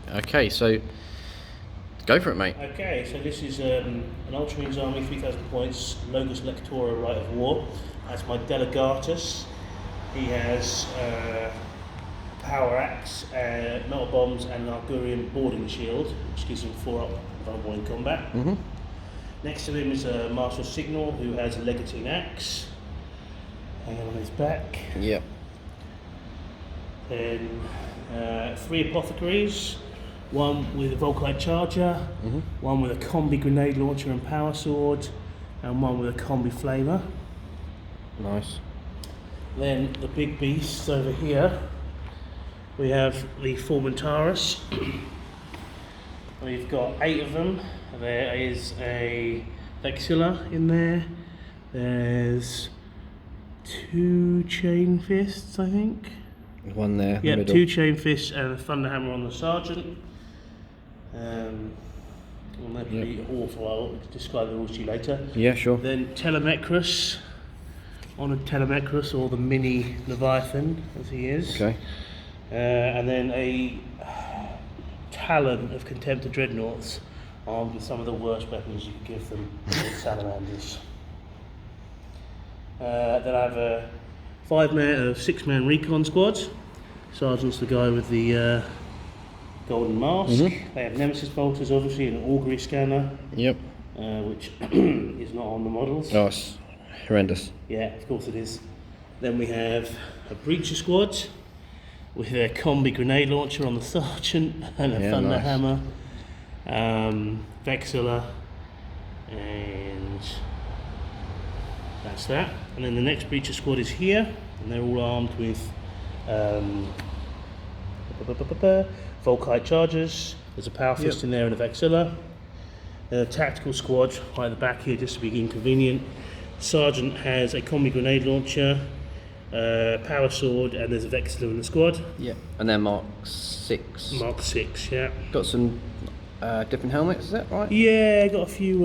Okay, so go for it, mate. Okay, so this is an Ultramarines Army, 3,000 points, Logos Lectora Rite of War. That's my Delegatus. He has Power Axe, Metal Bombs, and an Argurian Boarding Shield, which gives him 4 up vulnerable in combat. Next to him is a Martial Signal, who has a Legatine Axe hanging on his back. Yep. Then 3 Apothecaries, one with a Vulkan Charger, one with a Combi Grenade Launcher and Power Sword, and one with a Combi Flamer. Nice. Then the big beasts over here, we have the Formentarus. We've got 8 of them. There is a Vexilla in there. There's 2 Chain Fists, I think. One there. Yeah, middle. 2 Chain Fists and a Thunderhammer on the Sergeant. Well, that'd be awful. I'll describe the rules to you later. Yeah, sure. Then Telemechrus, honoured Telemechrus, or the mini Leviathan, as he is. Okay. And then a Talon of Contemptor Dreadnoughts, armed with some of the worst weapons you could give them, salamanders. Then I have a 6-man recon squad. Sergeant's the guy with the golden mask. They have Nemesis bolters, obviously, and an augury scanner. Yep. Which is not on the models. Oh, it's horrendous. Yeah, of course it is. Then we have a breacher squad with a combi grenade launcher on the Sergeant and a Thunderhammer, Vexilla, and that's that. And then the next breacher squad is here, and they're all armed with Volkite Chargers. There's a Power Fist in there and a Vexilla. A tactical squad right at the back here, just to be inconvenient. Sergeant has a combi grenade launcher, Power Sword, and there's a Vexilla in the squad. Yeah. And then Mark 6. Mark 6, yeah. Got some different helmets, is that right? Yeah, got a few.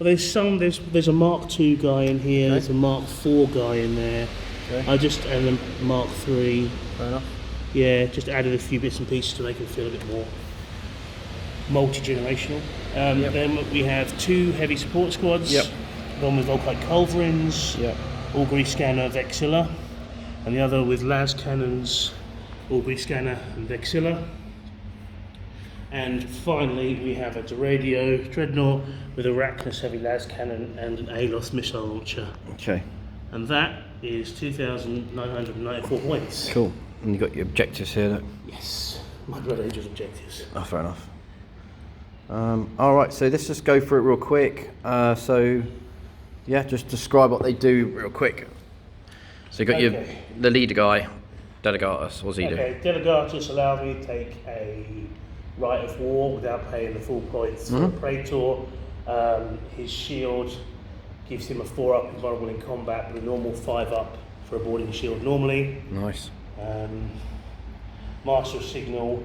Well, there's a Mark 2 guy in here. Okay. There's a Mark 4 guy in there. Okay. And a Mark 3. Fair enough. Yeah, just added a few bits and pieces to make it feel a bit more multi-generational. Then we have 2 heavy support squads. Yep. One with Volkite Culverins, Yep. augury scanner, Vexilla, and the other with las cannons, augury scanner and Vexilla. And finally we have a Duradio Dreadnought with Arachnus heavy las cannon and an Alos missile launcher. Okay. And that is 2,994 points. Cool. And you got your objectives here. Look. Yes, my Blood Angels objectives. Oh, fair enough. All right, so let's just go through it real quick. Yeah, just describe what they do real quick. So you got the leader guy, Delegatus. What's he do? Okay, Delegatus allows me to take a Rite of War without paying the full points for a Praetor. His shield gives him a 4 up invulnerable in combat, but a normal 5 up for a boarding shield normally. Nice. Martial Signal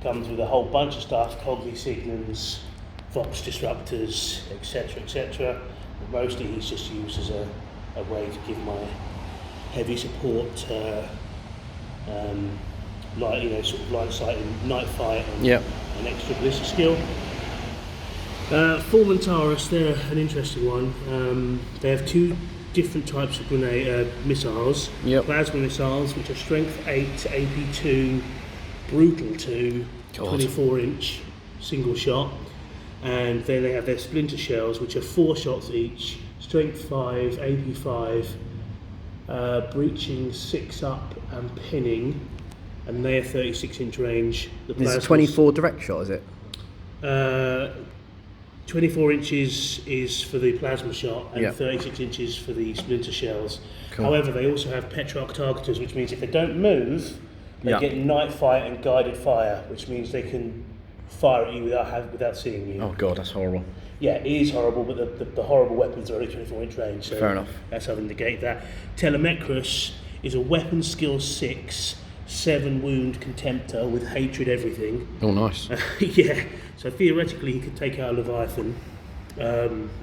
comes with a whole bunch of stuff, Cogni Signals, Vox Disruptors, etc, etc. But mostly he's just used as a way to give my heavy support sort of line sight and night fight and an extra ballistic skill. Formentarus, they're an interesting one. They have 2 different types of missiles. Plasma missiles, which are strength 8, AP 2, brutal 2, 24-inch single shot. And then they have their splinter shells, which are 4 shots each, strength 5, AP 5, breaching 6 up and pinning, and they're 36-inch range. This is 24 direct shot, is it? 24 inches is for the plasma shot and 36 inches for the splinter shells. Cool. However, they also have Petrarch targeters, which means if they don't move, they get night fire and guided fire, which means they can fire at you without seeing you. Oh god, that's horrible. Yeah, it is horrible, but the horrible weapons are only 24-inch range, so fair enough. That's how to negate that. Telemechrus is a weapon skill 6, 7 wound contemptor with hatred everything. Oh, nice. Yeah, so theoretically he could take out a Leviathan.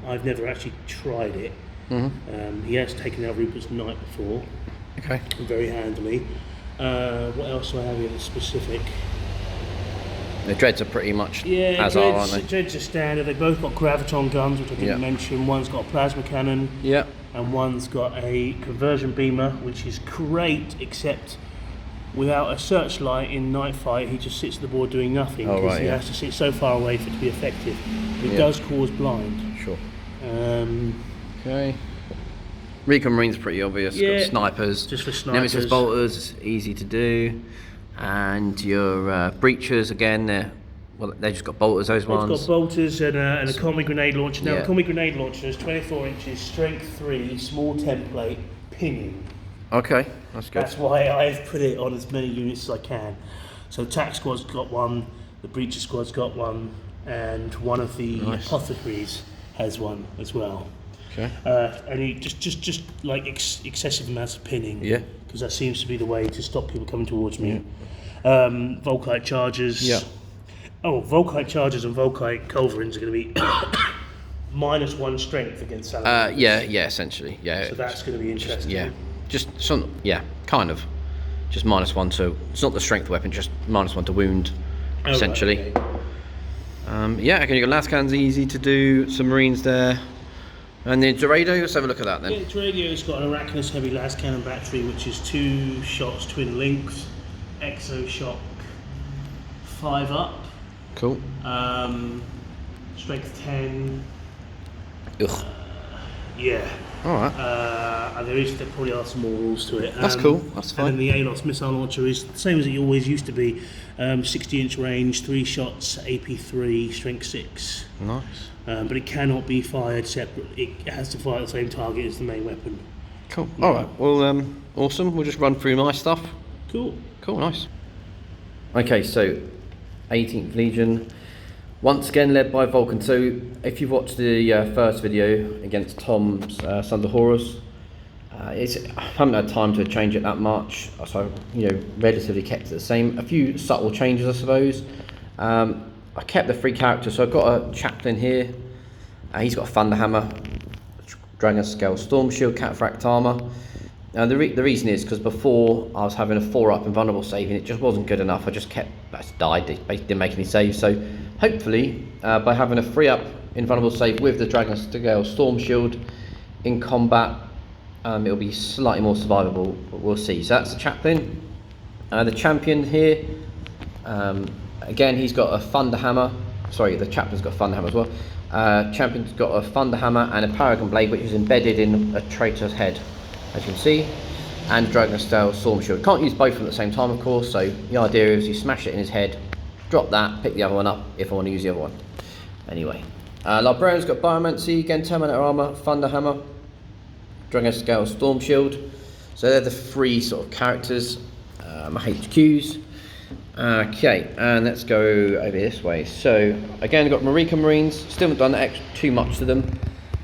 I've never actually tried it. He has taken out Rupert's Knight before. Okay. Very handily. What else do I have here that's specific? The dreads are pretty much yeah, as are, aren't they? Dreads are standard. They've both got graviton guns, which I didn't mention. One's got a plasma cannon. Yeah. And one's got a conversion beamer, which is great, except without a searchlight in night fight, he just sits at the board doing nothing because he has to sit so far away for it to be effective. It does cause blind. Sure. Okay. Recon Marine's pretty obvious. Got snipers. Just for snipers. Nemesis bolters, easy to do. And your breachers again, they just got bolters. Those ones. They've got bolters and a combi grenade launcher. Now, the combi grenade launcher is 24 inches, strength 3, small template, pinging. Okay, that's good. That's why I've put it on as many units as I can. So the TAC squad's got one, the breacher squad's got one, and one of the apothecaries has one as well. Okay. And he just like excessive amounts of pinning. Yeah. Because that seems to be the way to stop people coming towards me. Volkite charges. Yeah. Oh, Volkite charges and Volkite culverins are going to be -1 strength against salamanders. Yeah, essentially. Yeah. So that's going to be interesting. Just some. Yeah, kind of. Just -1 to. It's not the strength weapon. Just -1 to wound, essentially. Right, okay. Okay. You got las cannons, easy to do. Some marines there. And the Dorado, let's have a look at that then. Yeah, Dorado's got an Arachnus heavy las cannon battery, which is 2 shots, twin links, exo shock, 5 up. Cool. Strength 10. Ugh. Yeah. Alright. And there probably are some more rules to it. That's cool, that's fine. And then the ALOS missile launcher is the same as it always used to be. 60-inch range, 3 shots, AP3, strength 6. Nice. But it cannot be fired separate. It has to fire at the same target as the main weapon. Cool. Alright, well, awesome. We'll just run through my stuff. Cool. Cool, nice. Okay, so 18th Legion. Once again led by Vulkan. So if you've watched the first video against Tom's Son of Horus, I haven't had time to change it that much, so relatively kept it the same. A few subtle changes, I suppose. I kept the 3 characters, so I've got a chaplain here. He's got a Thunderhammer, Dragon Scale Storm Shield, Cataphract Armor. The reason is because before I was having a 4-up invulnerable save and it just wasn't good enough. I just died, basically didn't make any saves. So hopefully by having a 3-up invulnerable save with the Dragon Scale Storm Shield in combat, it'll be slightly more survivable, but we'll see. So that's the chaplain. The champion here, again, he's got a Thunderhammer. Sorry, the chaplain's got a Thunderhammer as well. Champion's got a Thunderhammer and a Paragon Blade, which is embedded in a traitor's head, as you can see, and Dragon Scale Storm Shield. Can't use both of them at the same time, of course, so the idea is you smash it in his head, drop that, pick the other one up if I want to use the other one. Anyway, Librarian's got Biomancy, again, Terminator Armor, Thunderhammer, Dragon Scale Storm Shield. So they're the 3 sort of characters, my HQs. Okay, and let's go over this way. So again, I've got Marika Marines, still haven't done too much to them.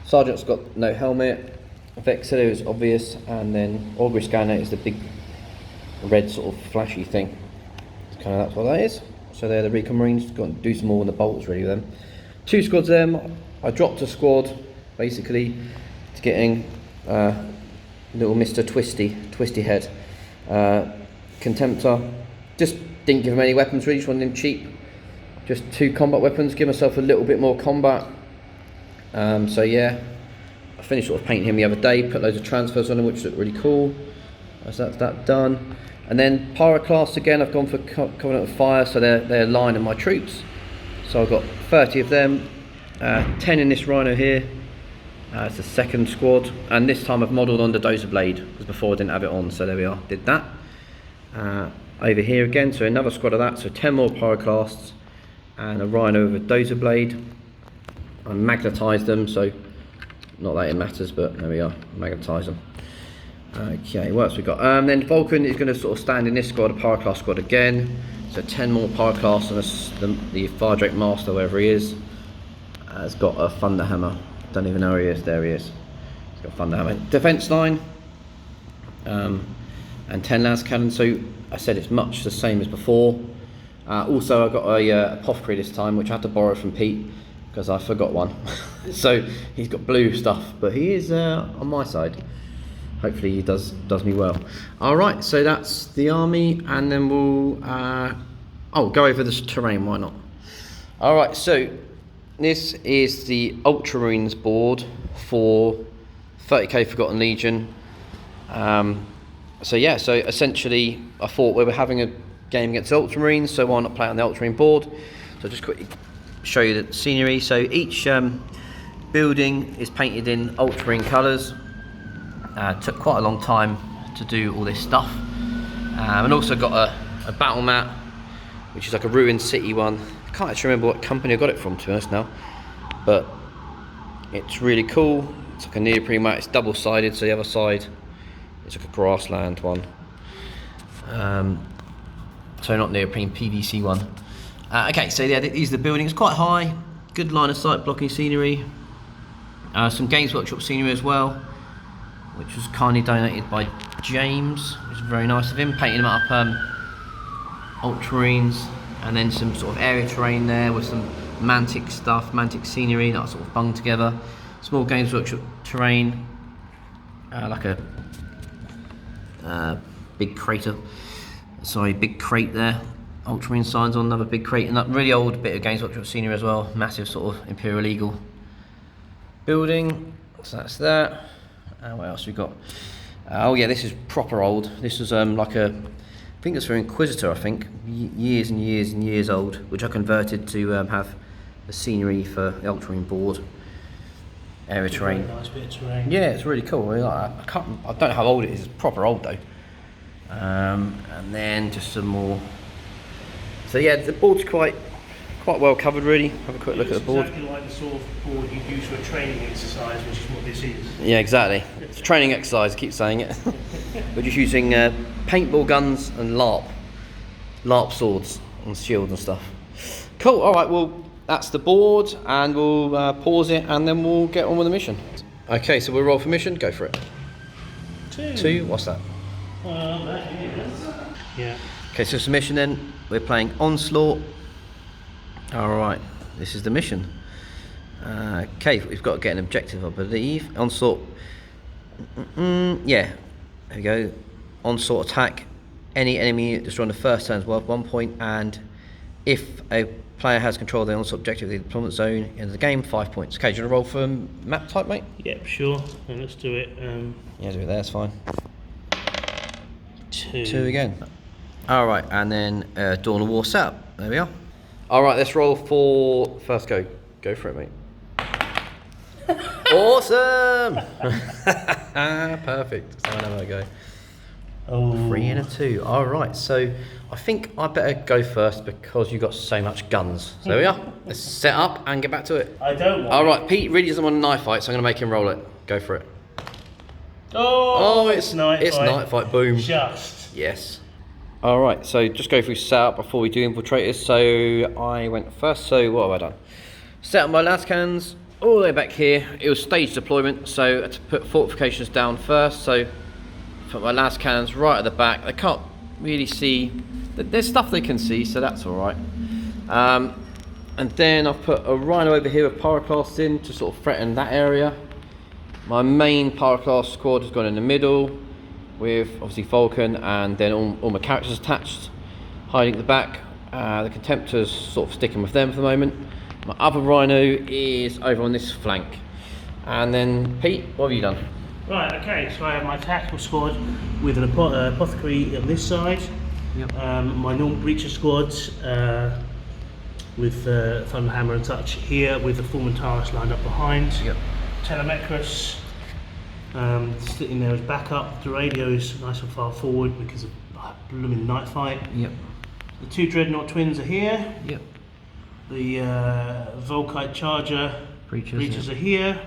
Sergeant's got no helmet, Vexilla is obvious, and then Augury Scanner is the big red sort of flashy thing. That's what that is. So they're the Recon Marines. Got to do some more on the bolts really with them. 2 squads them. I dropped a squad basically to getting little Mr. Twisty Head. Contemptor. Just didn't give him any weapons really, just wanted him cheap. Just 2 combat weapons, give myself a little bit more combat. So yeah, I finished sort of painting him the other day, put loads of transfers on him which look really cool. So that's that done. And then Pyroclast again, I've gone for Covenant of Fire, so they're lining my troops. So I've got 30 of them, 10 in this Rhino here. It's the 2nd squad, and this time I've modelled on the Dozer Blade, because before I didn't have it on, so there we are, did that. Over here again, so another squad of that, so 10 more Pyroclasts, and a Rhino with a Dozer Blade. I magnetised them, so not that it matters, but there we are, magnetise them. Okay, what else we got? Then Vulkan is going to sort of stand in this squad, a Pyroclast squad again. So 10 more Pyroclasts and the Fire Drake Master, wherever he is, has got a Thunderhammer. Don't even know where he is. There he is. He's got a Thunderhammer. Defence line, and 10 Lance Cannon. So I said it's much the same as before. Also, I got a Apothecary this time, which I had to borrow from Pete because I forgot one. So he's got blue stuff, but he is on my side. Hopefully he does me well. All right, so that's the army, and then we'll Oh, go over this terrain, why not? Alright, so this is the Ultramarines board for 30k Forgotten Legion. So yeah, so essentially I thought we were having a game against Ultramarines, so why not play on the Ultramarine board? So I'll just quickly show you the scenery. So each building is painted in Ultramarine colours. Took quite a long time to do all this stuff. And also got a battle mat, which is like a ruined city one. I can't actually remember what company I got it from, to be honest now, but it's really cool. It's like a neoprene mat. It's double-sided, so the other side is like a grassland one. So not neoprene, PVC one. Okay, so yeah, these are the buildings. Quite high, good line of sight, blocking scenery. Some Games Workshop scenery as well, which was kindly donated by James, which is very nice of him, painting them up Ultramarines, and then some sort of area terrain there with some Mantic stuff, Mantic scenery that I sort of bunged together. Small Games Workshop terrain, like a big crater, sorry, big crate there. Ultramarine signs on another big crate, and that really old bit of Games Workshop scenery as well. Massive sort of Imperial Eagle building, so that's that. What else we got? Oh yeah, this is proper old. This was like I think it's for Inquisitor, I think, years and years and years old, which I converted to have the scenery for the Ultramarine board. Area terrain. Nice bit of terrain. Yeah, it's really cool. I don't know how old it is. It's proper old though. And then just some more. So yeah, the board's quite well covered really. Have a quick look at the board. Exactly like the sort of board you'd use for a training exercise, which is what this is. Yeah, exactly. It's a training exercise, I keep saying it. We're just using paintball guns and LARP swords and shields and stuff. Cool, alright, well that's the board, and we'll pause it and then we'll get on with the mission. Okay, so we'll roll for mission, go for it. Two, what's that? That is. Yeah. Okay, so submission then, we're playing Onslaught. Alright, this is the mission. Okay, we've got to get an objective, I believe. Onslaught. Yeah, there we go. Onslaught attack. Any enemy destroying the first turn is worth 1 point, and if a player has control of the onslaught objective of the deployment zone in the game, 5 points. Okay, do you want to roll for map type, mate? Yep, sure. And let's do it. Yeah, do it there, that's fine. 2 again. Alright, and then Dawn of War setup. There we are. Alright, let's roll for first go. Go for it, mate. Awesome! Perfect. So I go. Oh. 3 and a 2. Alright, so I think I better go first because you've got so much guns. So there we are. Let's set up and get back to it. I don't want Alright, Pete really doesn't want a knife fight, so I'm going to make him roll it. Go for it. Oh, it's night It's fight. night fight, boom. Just. Yes. Alright, so just go through setup before we do infiltrators. So I went first, so what have I done? Set up my las cannons all the way back here. It was stage deployment, so I had to put fortifications down first. So put my las cannons right at the back. They can't really see, there's stuff they can see, so that's alright. And then I've put a rhino over here with pyroclasts in to sort of threaten that area. My main pyroclast squad has gone in the middle with obviously Vulkan, and then all my characters attached, hiding at the back. The Contemptors sort of sticking with them for the moment. My other rhino is over on this flank. And then Pete, what have you done? Right, okay, so I have my tactical squad with an apothecary on this side. Yep. My normal breacher squad with Thunderhammer and Touch here, with the Fulmentaris lined up behind. Yep. Telemechrus sitting there as backup. The radio is nice and far forward because of blooming night fight. Yep. The 2 Dreadnought twins are here. Yep. The Volkite Charger breachers are here.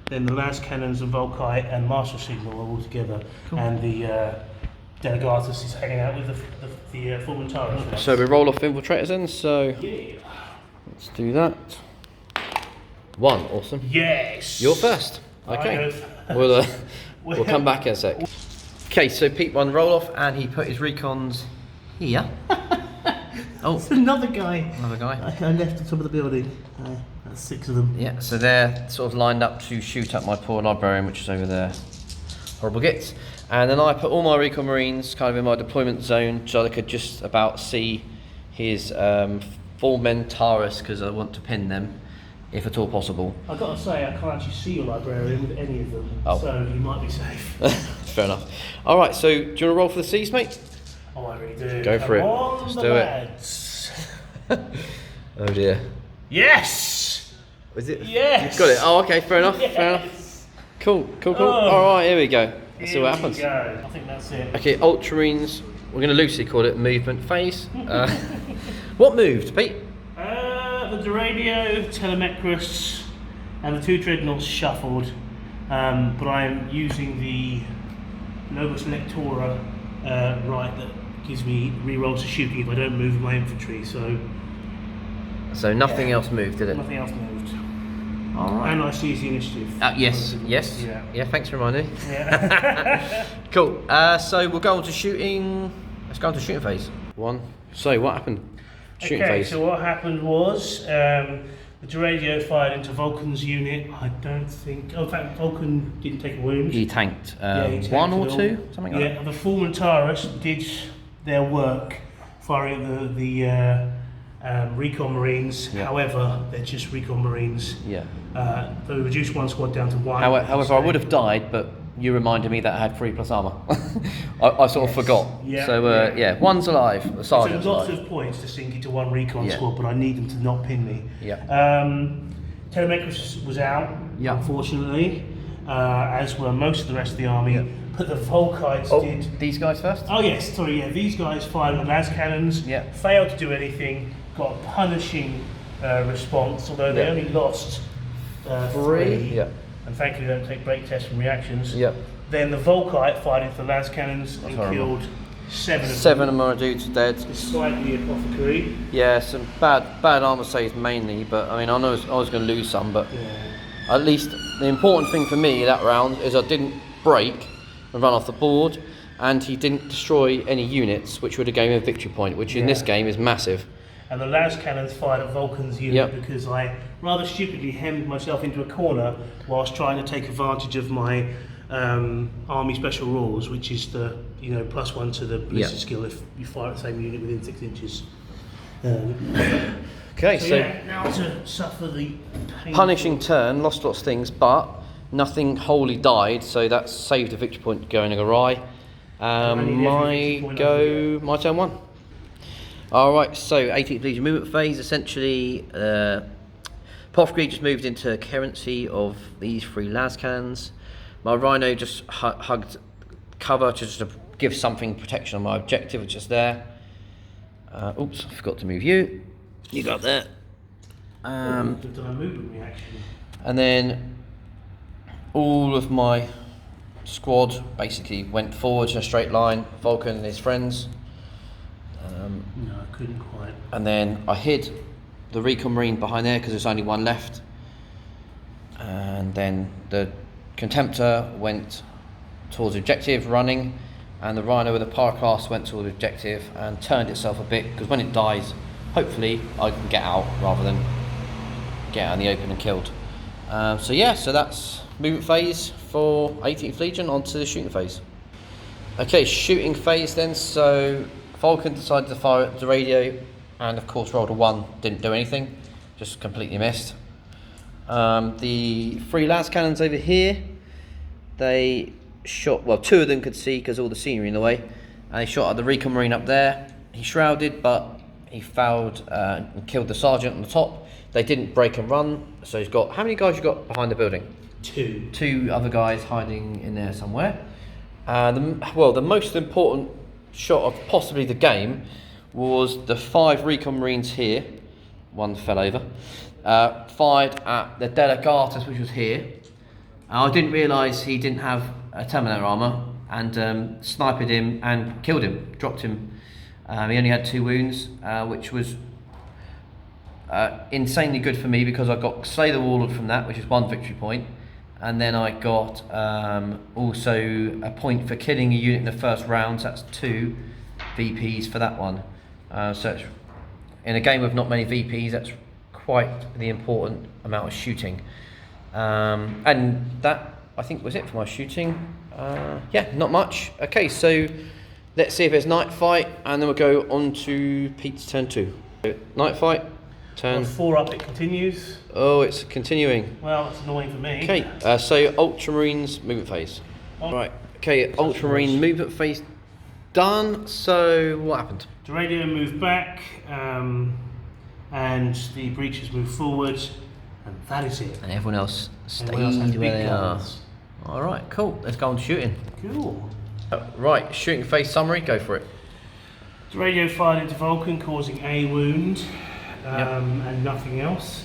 Then the las cannons and Volkite and Master Signal are all together. Cool. And the Delegatus is hanging out with the Fulmentaris. So we roll off infiltrators then, so yeah. Let's do that. 1, awesome. Yes! You're first. Okay. We'll come back in a sec. Okay, so Pete won roll off and he put his recons here. Oh, it's another guy. Another guy. I left the top of the building. That's 6 of them. Yeah, so they're sort of lined up to shoot at my poor librarian, which is over there. Horrible gits. And then I put all my recon marines kind of in my deployment zone so I could just about see his Vulkan because I want to pin them, if at all possible. I've got to say, I can't actually see your librarian with any of them, so you might be safe. Fair enough. All right, so do you want to roll for the C's, mate? Oh, I really do. Go for it. Let's do it. Oh dear. Yes! Was it? Yes! You've got it. Oh, okay, fair enough. Yes! Fair enough. Cool. Oh. All right, here we go. Let's see what happens. Go. I think that's it. Okay, Ultramarines. We're going to loosely call it movement phase. What moved, Pete? The radio, Telemechrus, and the 2 dreadnoughts shuffled, but I'm using the Novus Lectora right that gives me rerolls to shooting if I don't move my infantry. So nothing else moved, did it? Nothing else moved. All right. And I seize the initiative. Yes. Yeah. Thanks for reminding me. Yeah. Cool. So we'll go on to shooting. Let's go on to shooting phase. One. So what happened? Shooting phase. So what happened was the radio fired into Vulkan's unit. I don't think. Oh, in fact, Vulkan didn't take a wound. He tanked, He tanked 1 or it all. 2, something like that. Yeah, the Fulmentaris did their work firing at the Recon Marines. Yeah. However, they're just Recon Marines. Yeah. They reduced one squad down to 1. However, I would have died, but you reminded me that I had 3+ armour. I sort of forgot. Yeah, So yeah. One's alive. The sergeant's So lots alive. of points to sink into 1 Recon Yeah. squad, but I need them to not pin me. Yeah. Telemechrus was out, Yeah. unfortunately, as were most of the rest of the army. Yeah. But the Volkites did. These guys first? Oh yes, sorry, yeah. These guys fired the las cannons. Yeah. Failed to do anything. Got a punishing response, although they Yeah. only lost 3. Yeah. And thankfully, they don't take break tests from reactions. Yeah. Then the Volkite fired into the las cannons and horrible. killed 7 of them. 7 of my dudes are dead. Despite the apothecary. Yeah, some bad armour saves mainly, but I mean, I know I was going to lose some, but Yeah. at least the important thing for me that round is I didn't break and run off the board, and he didn't destroy any units, which would have given me a victory point, which in this game is massive. And the las cannons fired at Vulkan's unit because I rather stupidly hemmed myself into a corner whilst trying to take advantage of my army special rules, which is the +1 to the ballistic skill if you fire at the same unit within 6 inches. Okay, so now to suffer the painful punishing turn, lost lots of things, but nothing wholly died, so that saved a victory point going awry. My turn 1. Alright, so 18th Legion movement phase, essentially Apothecary just moved into currency of these 3 las cannons. My Rhino just hugged cover just to give something protection on my objective, which is there. Oops, I forgot to move you. You got that. Did I movement reaction? And then all of my squad basically went forward in a straight line, Vulkan and his friends. No, I couldn't quite. And then I hid the Recon Marine behind there because there's only 1 left. And then the Contemptor went towards the objective running, and the Rhino with the Pyroclast went towards the objective and turned itself a bit, because when it dies, hopefully I can get out rather than get out in the open and killed. So that's movement phase for 18th Legion. Onto the shooting phase. Okay, shooting phase then. So Vulkan decided to fire at the radio, and of course rolled a 1, didn't do anything, just completely missed. The 3 las cannons over here, they shot, well, 2 of them could see because all the scenery in the way, and they shot at the Recon Marine up there. He shrouded, but he fouled and killed the sergeant on the top. They didn't break and run, so he's got, how many guys you got behind the building? 2. 2 other guys hiding in there somewhere. The most important shot of possibly the game was the 5 Recon Marines here. 1 fell over. Fired at the Delegatus, which was here. I didn't realise he didn't have a Terminator armour, and sniped him and killed him, dropped him. He only had 2 wounds, which was insanely good for me because I got Slay the Warlord from that, which is 1 victory point, and then I got also a point for killing a unit in the first round, so that's 2 VPs for that one. So it's, in a game with not many VPs, that's quite the important amount of shooting. And that, I think, was it for my shooting. Yeah, not much. Okay, so let's see if it's night fight, and then we'll go on to Pete's turn 2. Night fight, turn... On 4 up it continues. Oh, it's continuing. Well, it's annoying for me. Okay, so Ultramarines movement phase. Right, okay, Ultramarine movement phase done. So, what happened? The radio moved back, and the breaches moved forward, and that is it. And everyone else stayed has where big they are. guns. Alright, cool. Let's go on shooting. Cool. Right, shooting phase summary, go for it. The radio fired into Vulkan, causing a wound, and nothing else.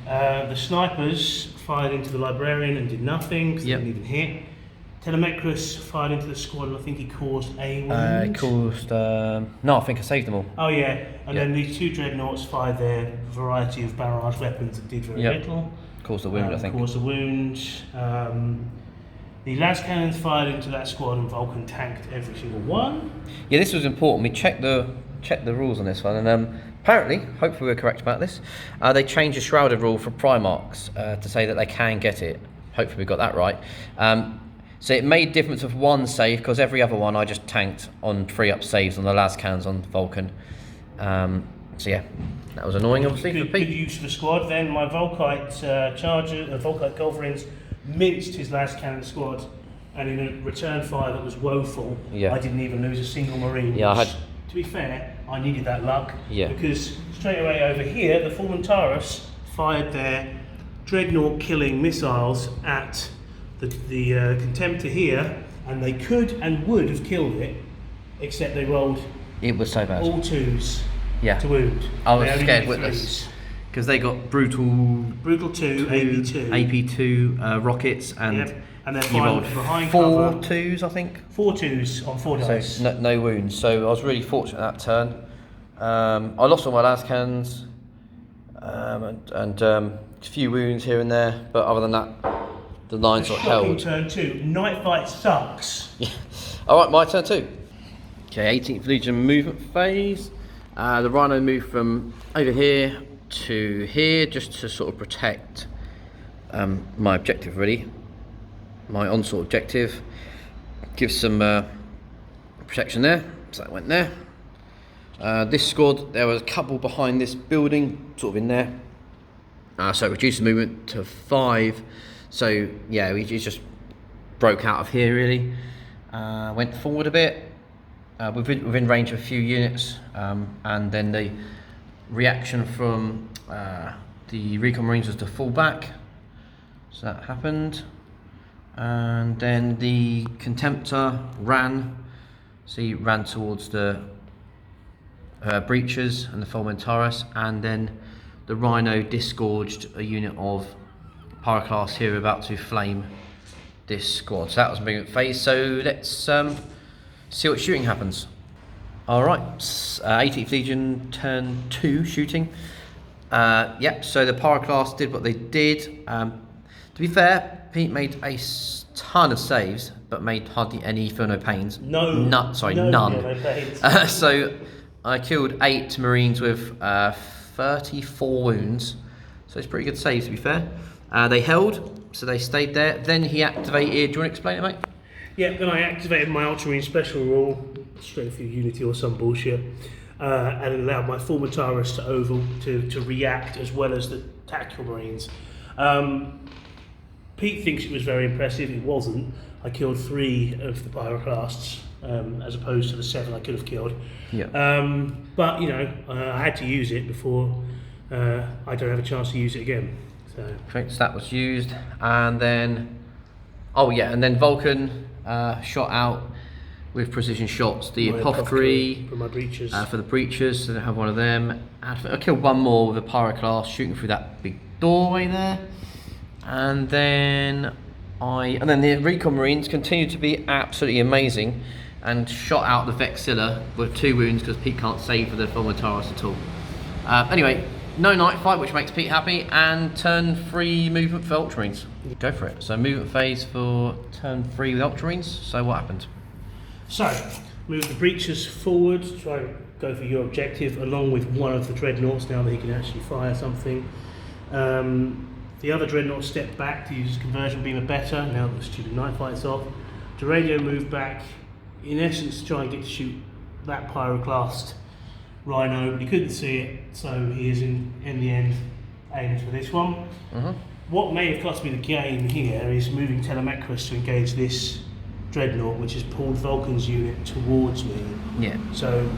The snipers fired into the librarian and did nothing, because they didn't even hit. Telemechrus fired into the squad, and I think he caused a wound. No, I think I saved them all. Oh yeah, and then these 2 dreadnoughts fired their variety of barrage weapons that did very little. Caused a wound, I think. Caused a wound. The las cannons fired into that squad, and Vulkan tanked every single one. Yeah, this was important. We checked the rules on this one, and apparently, hopefully we're correct about this, they changed the shrouded rule for Primarchs to say that they can get it. Hopefully we got that right. So it made difference of 1 save, because every other one I just tanked on 3-up saves on the las cannons on Vulkan. So yeah, that was annoying, obviously, for Pete. Good use of the squad. Then my Volkite Volkite Golverins minced his las cannon squad, and in a return fire that was woeful, I didn't even lose a single Marine. To be fair, I needed that luck, because straight away over here, the Fulmintarus fired their dreadnought killing missiles at the Contemptor here, and they could and would have killed it, except they rolled it was so bad. all 2s to wound. I was scared witless, because they got brutal 2, AP2 rockets, and and then you rolled behind 4 cover, 2s, I think. 4 2s on 4 dice. So no wounds. So I was really fortunate that turn. I lost all my las cannons, and a few wounds here and there, but other than that, the lines got held. Turn 2. Night fight sucks. Yeah. All right, my turn 2. Okay, 18th Legion movement phase. The Rhino moved from over here to here, just to sort of protect my objective, really. My onslaught objective. Give some protection there, so that went there. This squad, there was a couple behind this building, sort of in there. So it reduced the movement to 5. So yeah, we just broke out of here, really. Went forward a bit, within range of a few units, and then the reaction from the Recon Marines was to fall back. So that happened. And then the Contemptor ran. So he ran towards the breaches and the Fulmintarus, and then the Rhino disgorged a unit of Pyroclast here about to flame this squad. So that was movement phase. So let's see what shooting happens. Alright, 18th Legion turn 2 shooting. So the Pyroclast did what they did. To be fair, Pete made a ton of saves, but made hardly any for no pains. None. No pains. So I killed 8 Marines with 34 wounds. So it's pretty good saves, to be fair. They held, so they stayed there. Then he activated. Do you want to explain it, mate? Yeah, then I activated my Ultramarine special rule, straight through Unity or some bullshit, and allowed my Fulmintarus to react as well as the tactical Marines. Pete thinks it was very impressive. It wasn't. I killed 3 of the Pyroclasts, as opposed to the 7 I could have killed. Yeah. But you know, I had to use it before I don't have a chance to use it again. So that was used, and then Vulkan shot out with precision shots the apothecary for my breaches. For the breaches, so I don't have one of them. I killed 1 more with a Pyroclast shooting through that big doorway there. And then the Recon Marines continued to be absolutely amazing and shot out the Vexilla with 2 wounds because Pete can't save for the Fulmintarus at all. Anyway, no night fight, which makes Pete happy, and turn 3 movement for Ultramarines. Go for it. So movement phase for turn 3 with Ultramarines. So what happened? So, move the breaches forward, try and go for your objective along with one of the dreadnoughts now that he can actually fire something. The other dreadnought stepped back to use his conversion beamer better now that the stupid night fight's off. The radio moved back in essence to try and get to shoot that pyroclast rhino, but he couldn't see it, so he is in the end aimed for this one. What may have cost me the game here is moving Telemechrus to engage this dreadnought, which has pulled Vulkan's unit towards me. Yeah. So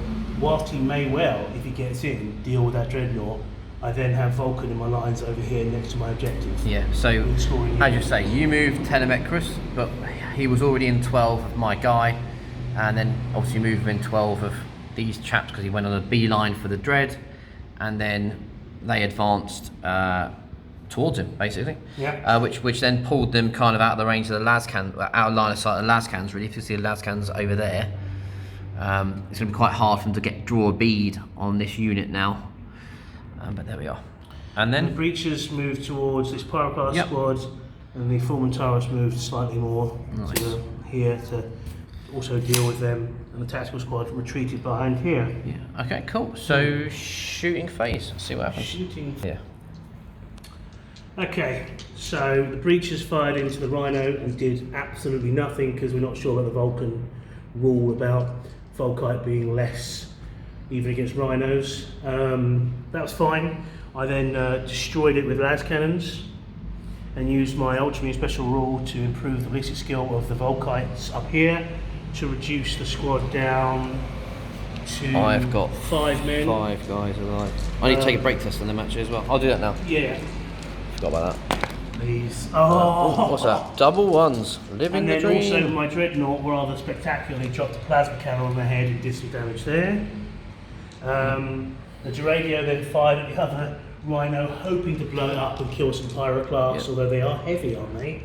whilst he may well, if he gets in, deal with that dreadnought, I then have Vulkan in my lines over here next to my objective. Yeah, so as you say, you moved Telemechrus, but he was already in 12 of my guy, and then obviously moved him in 12 of these chaps because he went on a beeline for the dread, and then they advanced towards him basically. Yeah. Which then pulled them kind of out of the range of the lascan, out of line of sight of the lascans. Really, if you see the lascans over there, it's going to be quite hard for them to draw a bead on this unit now. But there we are. And then the breaches moved towards this pyroclast squad, and the Fulmentaurus moved slightly more to here to also deal with them, and the tactical squad retreated behind here. Yeah. Okay. Cool. So shooting phase. Let's see what happens. Shooting. Yeah. Okay. So the breaches fired into the rhino and did absolutely nothing because we're not sure about the Vulkan rule about Volkite being less even against rhinos. That was fine. I then destroyed it with las cannons and used my Ultramarine special rule to improve the ballistic skill of the Volkites up here to reduce the squad down to I've got 5 men. 5 guys alive. I need to take a break test on them actually as well. I'll do that now. Yeah. Forgot about that. These. What's that? Double ones. Living the dream. And then also my dreadnought rather spectacularly dropped a plasma cannon on the head and did some damage there. The Duradio then fired at the other rhino, hoping to blow it up and kill some pyroclasts, although they are heavy, aren't they?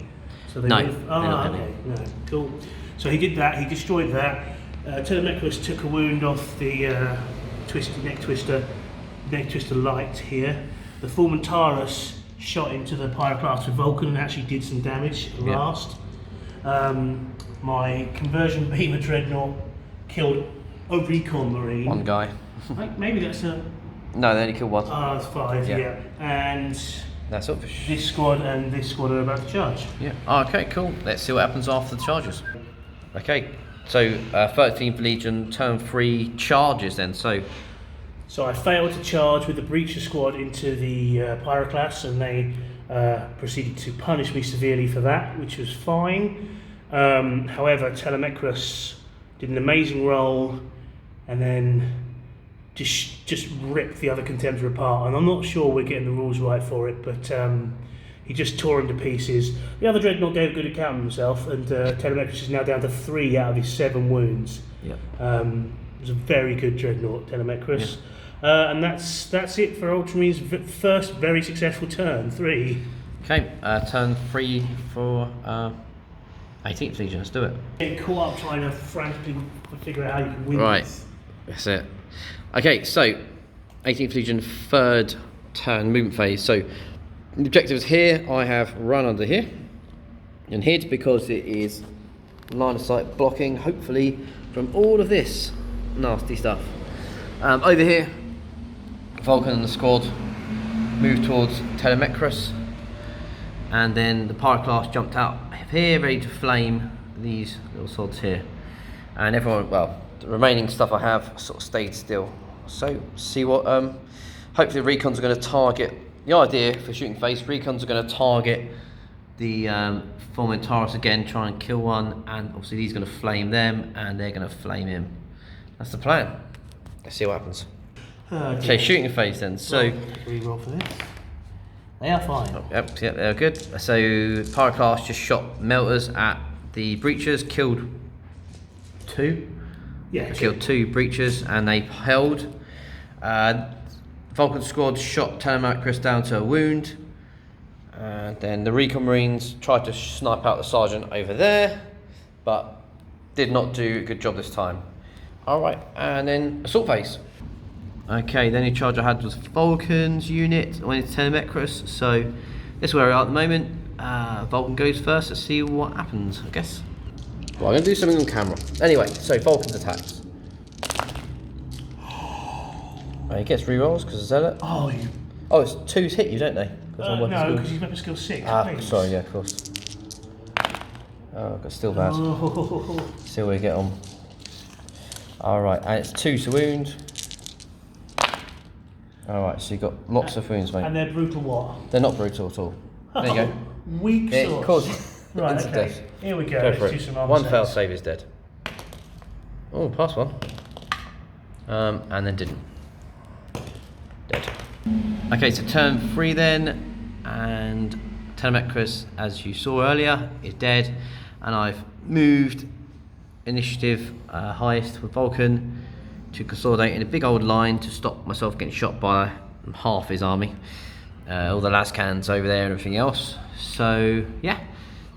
So they no, move. they're not okay, heavy. no, cool. So he did that, he destroyed that. Telemechrus took a wound off the neck twister light here. The Fulmentaurus shot into the pyroclast with Vulkan and actually did some damage at last. My conversion beamer dreadnought killed a recon marine. One guy. Maybe that's a... No, they only killed one. That's 5, yeah. And that's all. this squad and this squad are about to charge. Yeah. Okay, cool. Let's see what happens after the charges. Okay, so 13th Legion turn 3 charges then. So I failed to charge with the Breacher squad into the Pyroclasts, and they proceeded to punish me severely for that, which was fine. However, Telemechrus did an amazing roll and then just ripped the other contender apart, and I'm not sure we're getting the rules right for it, but he just tore him to pieces. The other dreadnought gave a good account of himself, and Telemechrus is now down to 3 out of his 7 wounds. Yeah. It was a very good dreadnought, Telemechrus. Yeah. And that's it for Ultramarine's first very successful turn 3. Okay, turn 3 for 18th Legion. Let's do it. Getting caught up trying to frantically figure out how you can win. Right, this. that's it. Okay, so 18th Legion 3rd turn movement phase. So the objective is here. I have run under here and hid because it is line of sight blocking, hopefully, from all of this nasty stuff. Over here, Vulkan and the squad moved towards Telemechrus, and then the Pyroclast jumped out here, ready to flame these little sods here. And everyone, well, the remaining stuff I have sort of stayed still. So see what, hopefully recons are going to target, the idea for shooting phase, recons are going to target the Fulmentaurus again, try and kill one, and obviously he's going to flame them, and they're going to flame him. That's the plan. Let's see what happens. Okay, shooting phase then. So re-roll for this. They are fine. Oh, yep, they're good. So Pyroclast just shot melters at the breachers, killed 2. Yeah, killed 2 breachers, and they held. Vulkan squad shot Telemechrus down to a wound. Then the Recon Marines tried to snipe out the sergeant over there, but did not do a good job this time. Alright, and then assault phase. Okay, the only charge I had was Vulkan's unit, I went into Telemechrus, so this is where we are at the moment. Vulkan goes first, let's see what happens, I guess. Well, I'm going to do something on camera. Anyway, so Vulkan's attacks. He gets rerolls because of Zealot. Oh, it's 2s hit you, don't they? no, because he's weapon skill 6. Sorry, yeah, of course. Oh, I've got still bad. See where we get on. Alright, and it's 2 to wound. Alright, so you've got lots of wounds, mate. And they're brutal what? They're not brutal at all. There you go. Weak It causes Right, instant okay. death. Here we go. Go for Let's it. do some armor One saves. failed save is dead. Oh, pass one. And then didn't. Dead. Okay, so turn 3 then, and Telemechrus, as you saw earlier, is dead, and I've moved initiative highest with Vulkan to consolidate in a big old line to stop myself getting shot by half his army. All the las cannons over there and everything else. So yeah,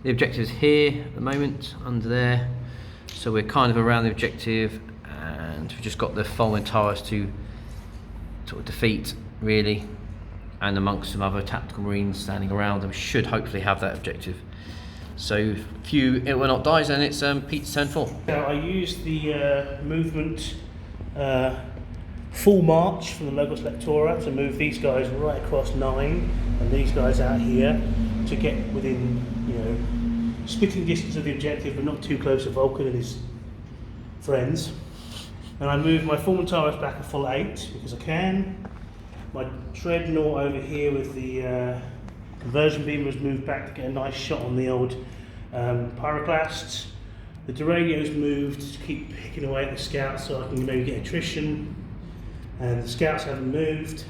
the objective's here at the moment, under there. So we're kind of around the objective, and we've just got the Vulkan to sort of defeat, really, and amongst some other tactical marines standing around, and we should hopefully have that objective. So if it will not dies, then it's Pete's turn 4. Now I used the movement full march from the Logos Lectora to move these guys right across 9 and these guys out here to get within, you know, spitting distance of the objective, but not too close to Vulkan and his friends. And I moved my Fulmintaris back a full 8 because I can. My Dreadnought over here with the conversion beam was moved back to get a nice shot on the old Pyroclasts. The Duradio's moved to keep picking away at the scouts so I can maybe get attrition. And the scouts haven't moved.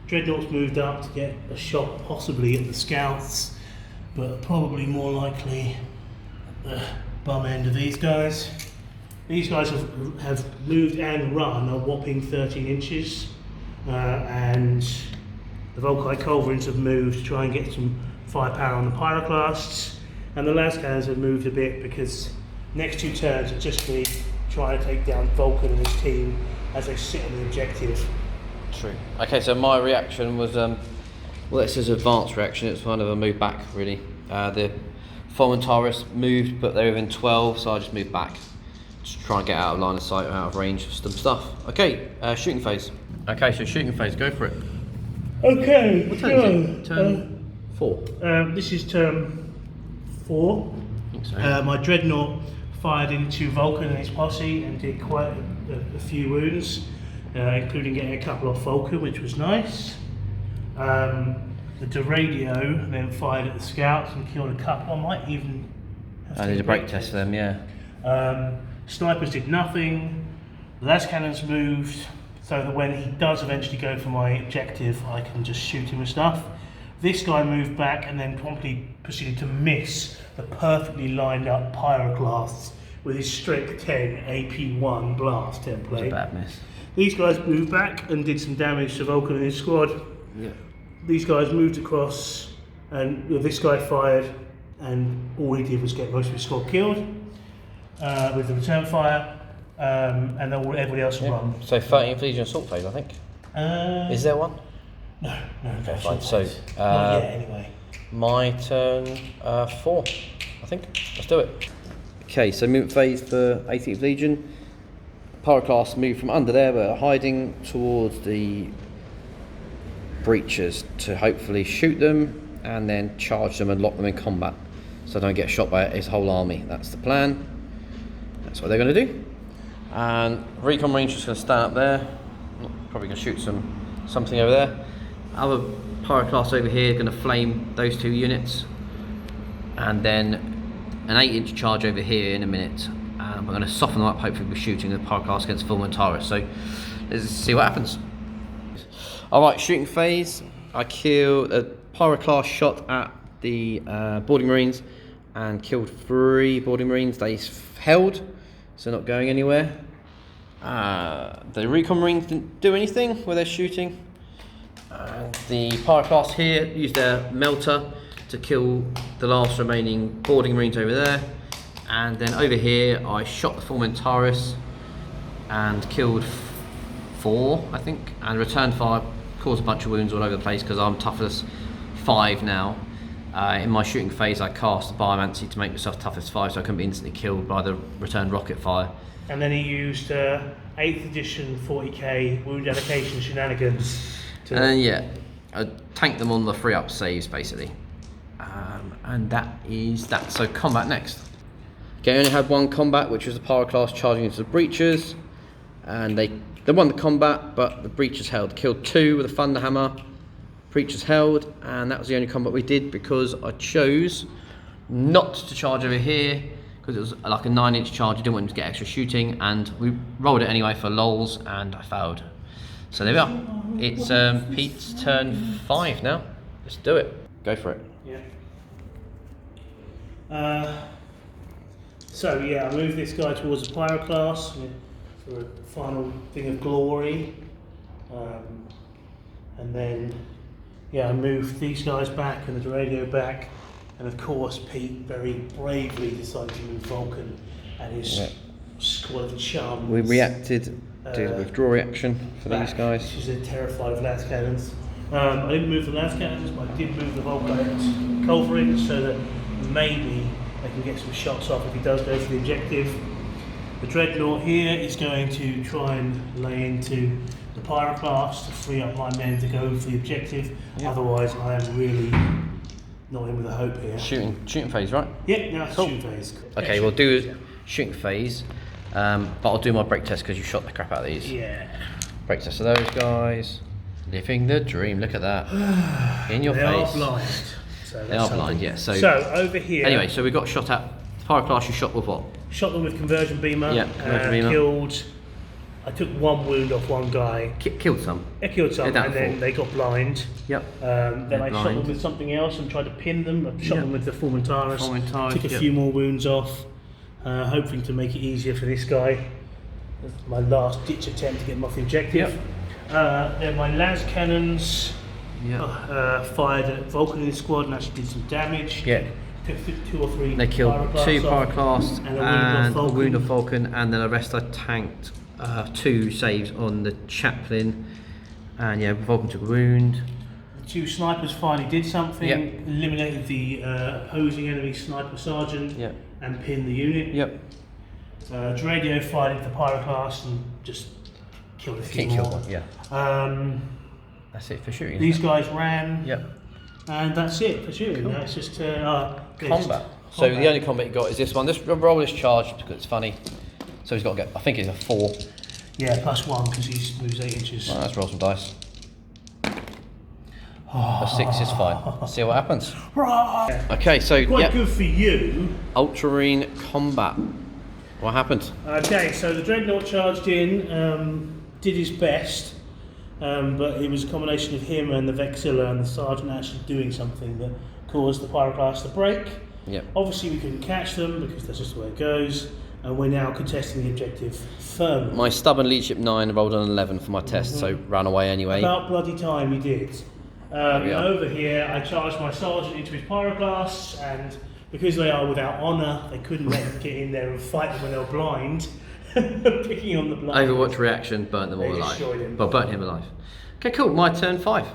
Dreadnought's moved up to get a shot possibly at the scouts, but probably more likely at the bum end of these guys. These guys have moved and run a whopping 13 inches, and the Volkite Culverins have moved to try and get some firepower on the Pyroclasts, and the Lascannons have moved a bit because next 2 turns are just me trying to take down Vulkan and his team as they sit on the objective. True. Okay, so my reaction was, well, this is advanced reaction. It's kind of a move back, really. The Fulmintaris moved, but they were within 12, so I just moved back. Just try and get out of line of sight, out of range of some stuff. Okay, shooting phase. Okay, so shooting phase, go for it. Okay, what turn is it? Turn 4. This is turn 4. I think so. My Dreadnought fired into Vulkan and his posse and did quite a few wounds, including getting a couple off Vulkan, which was nice. The Duradio then fired at the scouts and killed a couple. I might even have I did a break test for them, yeah. Snipers did nothing. The Lascannons moved so that when he does eventually go for my objective, I can just shoot him with stuff. This guy moved back and then promptly proceeded to miss the perfectly lined up Pyroclasts with his strength 10 AP1 blast template. It was a bad miss. These guys moved back and did some damage to Vulkan and his squad. Yeah. These guys moved across and this guy fired, and all he did was get most of his squad killed with the return fire, and then everybody else run. So 13th Legion assault phase, I think. Is there one? No. Okay, fine. So not yet, anyway. My turn 4, I think. Let's do it. Okay, so movement phase for 18th Legion. Pyroclasts move from under there, but hiding towards the breaches to hopefully shoot them and then charge them and lock them in combat, so don't get shot by his whole army. That's the plan. That's what they're going to do. And Recon Range is going to stand up there. Probably going to shoot something over there. Other Pyroclasts over here are going to flame those 2 units, and then an 8-inch charge over here in a minute. We're going to soften them up, hopefully we're shooting the Pyroclast against Fulmintaris. So let's see what happens. Alright, shooting phase. I killed a Pyroclast shot at the boarding marines and killed 3 boarding marines. They held, so not going anywhere. The Recon Marines didn't do anything where they're shooting. The Pyroclast here used their melter to kill the last remaining boarding marines over there. And then over here I shot the Fulmintaris and killed 4, I think, and returned fire, caused a bunch of wounds all over the place because I'm toughness 5 now. In my shooting phase I cast Biomancy to make myself toughness 5 so I couldn't be instantly killed by the returned rocket fire. And then he used 8th edition 40k wound allocation shenanigans. And then yeah, I tanked them on the 3-up saves basically. And that is that. So combat next. Okay, I only had 1 combat, which was the Pyroclast charging into the breaches. and they won the combat, but the breachers held. Killed 2 with a thunder hammer. Breachers held, and that was the only combat we did because I chose not to charge over here because it was like a 9-inch charge. I didn't want him to get extra shooting, and we rolled it anyway for lols, and I failed. So there we are. It's Pete's turn 5 now. Let's do it. Go for it. Yeah. So yeah, I moved this guy towards the Pyroclast for a final thing of glory, and then yeah, I moved these guys back and the radio back, and of course Pete very bravely decided to move Vulkan and his squad of chums. We reacted, did a withdrawal reaction for back, these guys. Because they're terrified of las cannons. I didn't move the las cannons, but I did move the Vulkan culverins so that maybe they can get some shots off if he does go for the objective. The Dreadnought here is going to try and lay into the Pyroclast to free up my men to go for the objective. Yep. Otherwise, I am really not in with a hope here. Shooting phase, right? Yeah, now it's shooting phase. Okay, we'll do shooting phase, but I'll do my brake test because you shot the crap out of these. Yeah. Brake test of those guys. Living the dream. Look at that. In your face. They are blind. So they are blind, yeah. So over here. Anyway, so we got shot at. Pyroclast, you shot with what? Shot them with conversion beamer. Yeah, conversion beamer. Killed. I took 1 wound off one guy. Killed some. I killed some, and then they got blind. Yep. Then I shot them with something else and tried to pin them. I shot them with the Fulmentaris. Took a few more wounds off, hoping to make it easier for this guy. My last ditch attempt to get him off the objective. Yep. Then my las cannons fired at Vulkan in the squad and actually did some damage. Yeah. Took 2 or 3. They killed 2 Pyroclasts and a wound of Vulkan, and then the rest I tanked 2 saves on the chaplain, and yeah, Vulkan took a wound. The 2 snipers finally did something. Yep. Eliminated the opposing enemy sniper sergeant. Yep. And pinned the unit. Yep. Dradio fired into the Pyroclast and just killed a few more. Kill one, yeah. That's it for shooting. These guys ran. Yep. And that's it for shooting. Cool. That's just combat. So the only combat you got is this one. This roll is charged because it's funny. So he's got to get. I think it's a 4. Yeah, +1 because he moves 8 inches. Right, let's roll some dice. A 6 is fine. See what happens. Right. Okay, so quite good for you. Ultramarine combat. What happened? Okay, so the Dreadnought charged in, did his best. But it was a combination of him and the Vexilla and the Sergeant actually doing something that caused the Pyroclast to break. Yep. Obviously we couldn't catch them because that's just the way it goes, and we're now contesting the objective firmly. My stubborn leadership 9 rolled an 11 for my test, so ran away anyway. About bloody time he did. Over here I charged my Sergeant into his Pyroclasts, and because they are without honour, they couldn't let them get in there and fight them when they were blind. Picking on the blind. Overwatch reaction, burnt them all alive. Well, burnt him alive. Okay, cool. My turn 5.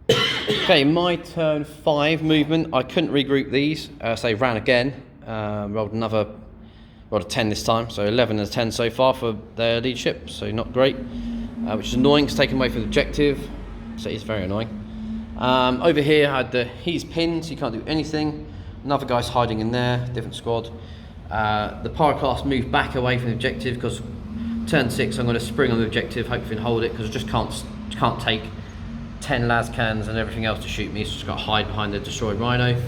Okay, my turn 5 movement. I couldn't regroup these, so ran again. Rolled a 10 this time, so 11 and a 10 so far for their leadership. So not great, which is annoying. It's taken away from the objective, so it's very annoying. Over here, I had he's pinned, so he can't do anything. Another guy's hiding in there, different squad. The Pyroclast moved back away from the objective because turn 6 I'm going to spring on the objective, hopefully and hold it because I just can't take 10 las cans and everything else to shoot me. It's just got to hide behind the destroyed Rhino.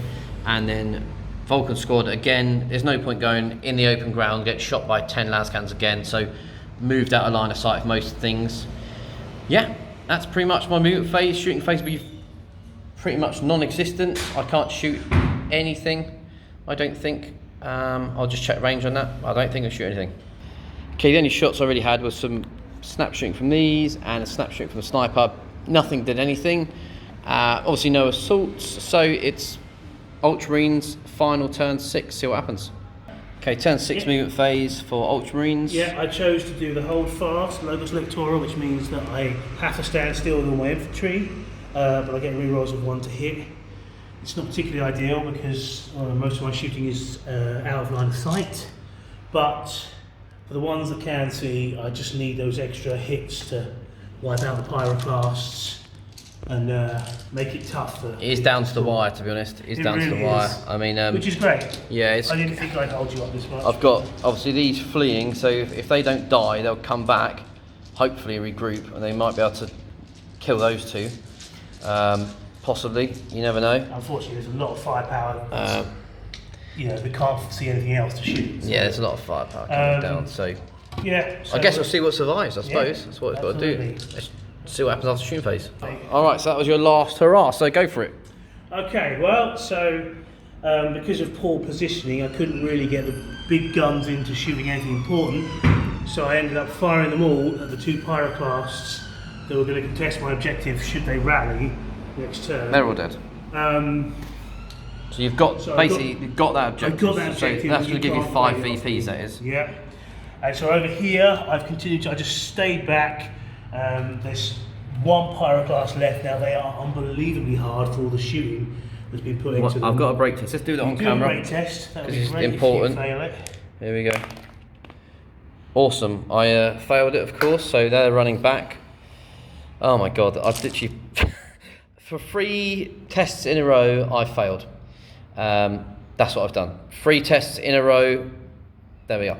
And then Vulkan squad again, there's no point going in the open ground, get shot by 10 las cans again, so moved out of line of sight of most things. Yeah, that's pretty much my movement phase. Shooting phase will be pretty much non-existent. I can't shoot anything, I don't think. I'll just check range on that. I don't think I'll shoot anything. Okay, the only shots I really had was some snap shooting from these and a snap shooting from the sniper. Nothing did anything. Obviously no assaults, so it's Ultramarines final turn 6, see what happens. Okay, turn 6 movement phase for Ultramarines. Yeah, I chose to do the hold fast, Logos Lectora, which means that I have to stand still with all my infantry, but I get rerolls of 1 to hit. It's not particularly ideal because most of my shooting is out of line of sight, but for the ones that can see, I just need those extra hits to wipe out the Pyroclasts and make it tough. It is down to the wire, to be honest. It is down to the wire. I mean, which is great. Yeah, I didn't think I'd hold you up this much. I've got obviously these fleeing, so if they don't die, they'll come back, hopefully regroup, and they might be able to kill those two. Possibly, you never know. Unfortunately, there's a lot of firepower. You know, we can't see anything else to shoot. So. Yeah, there's a lot of firepower coming down. So yeah, I guess we'll see what survives. I suppose that's what it's got to do. Let's see what happens after shooting phase. All right, so that was your last hurrah. So go for it. Okay, well, so because of poor positioning, I couldn't really get the big guns into shooting anything important. So I ended up firing them all at the two pyroclasts that were going to contest my objective should they rally next turn. They're all dead. So you've got you've got that objective. I've got that objective. So that's going to give you 5 VPs. That is. Yeah. And so over here, I've continued. I just stayed back. There's one pyroclast left now. They are unbelievably hard for all the shooting that's been put into them. I've got a brake test. Let's do that on camera. Do a brake test. That would be it's great important. If you fail it. Here we go. Awesome. I failed it, of course. So they're running back. Oh my god! I've literally for 3 tests in a row, I failed. That's what I've done. 3 tests in a row. There we are.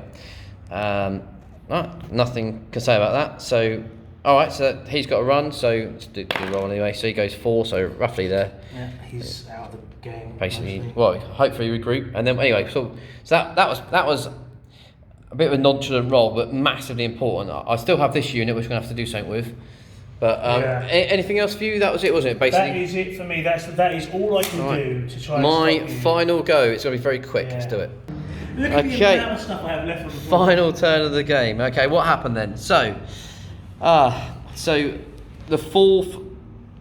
Right, nothing can say about that. So, all right. So he's got a run. So let's do the roll anyway. So he goes 4. So roughly there. Yeah, he's out of the game. Basically, mostly. well, hopefully regroup. And then anyway, so that was a bit of a nonchalant roll, but massively important. I still have this unit, which we're gonna have to do something with. But anything else for you? That was it, wasn't it? Basically, that is it for me. That is all I can do to try. My and stop final go. It's gonna be very quick. Yeah. Let's do it. Look at the amount of stuff I have left on the board. Final turn of the game. Okay, what happened then? So, so the 4th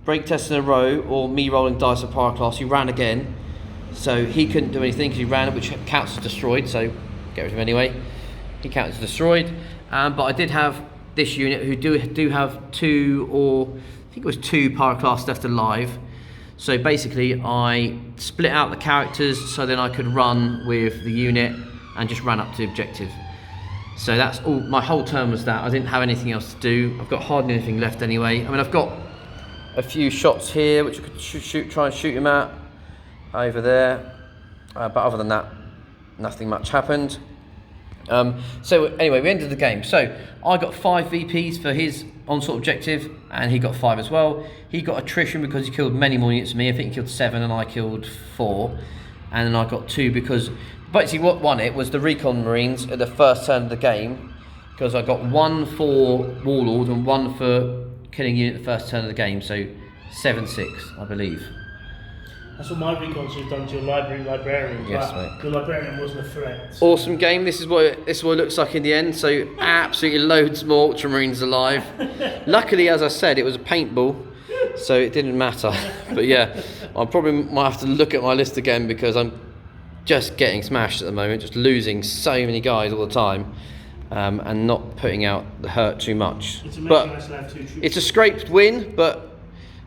brake test in a row, or me rolling dice at pyroclast, he ran again. So he couldn't do anything because he ran, which counts as destroyed. So get rid of him anyway. He counts as destroyed. But I did have this unit who do have 2, or I think it was 2 pyroclasts left alive. So basically I split out the characters so then I could run with the unit and just ran up to the objective. So that's all, my whole turn was that. I didn't have anything else to do. I've got hardly anything left anyway. I mean, I've got a few shots here which I could try and shoot him at over there. But other than that, nothing much happened. So anyway, we ended the game. So I got 5 VPs for his onslaught objective, and he got 5 as well. He got attrition because he killed many more units than me. I think he killed 7 and I killed 4. And then I got 2 because basically what won it was the recon marines at the first turn of the game, because I got 1 for warlord and 1 for killing unit at the first turn of the game. So 7-6, I believe. That's what my recons have done to your librarian. Yes, but mate. the librarian wasn't a threat. So. Awesome game. This is what it looks like in the end. So absolutely loads more ultramarines alive. Luckily, as I said, it was a paintball, so it didn't matter. But yeah, I probably might have to look at my list again because I'm just getting smashed at the moment, just losing so many guys all the time, and not putting out the hurt too much. But it's a scraped win, but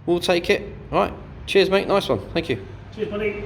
we'll take it. All right. Cheers, mate. Nice one. Thank you. Cheers, buddy.